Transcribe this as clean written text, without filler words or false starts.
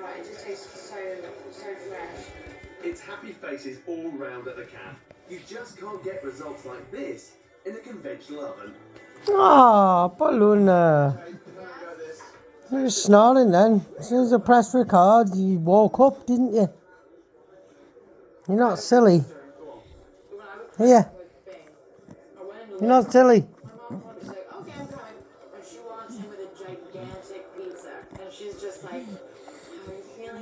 Right, it just tastes so fresh. It's happy faces all round at the camp. You just can't get results like this in a conventional oven. Ah, Bull Luna. You were snoring then. As soon as I pressed record, you woke up, didn't you? You're not silly. Here. You're not silly.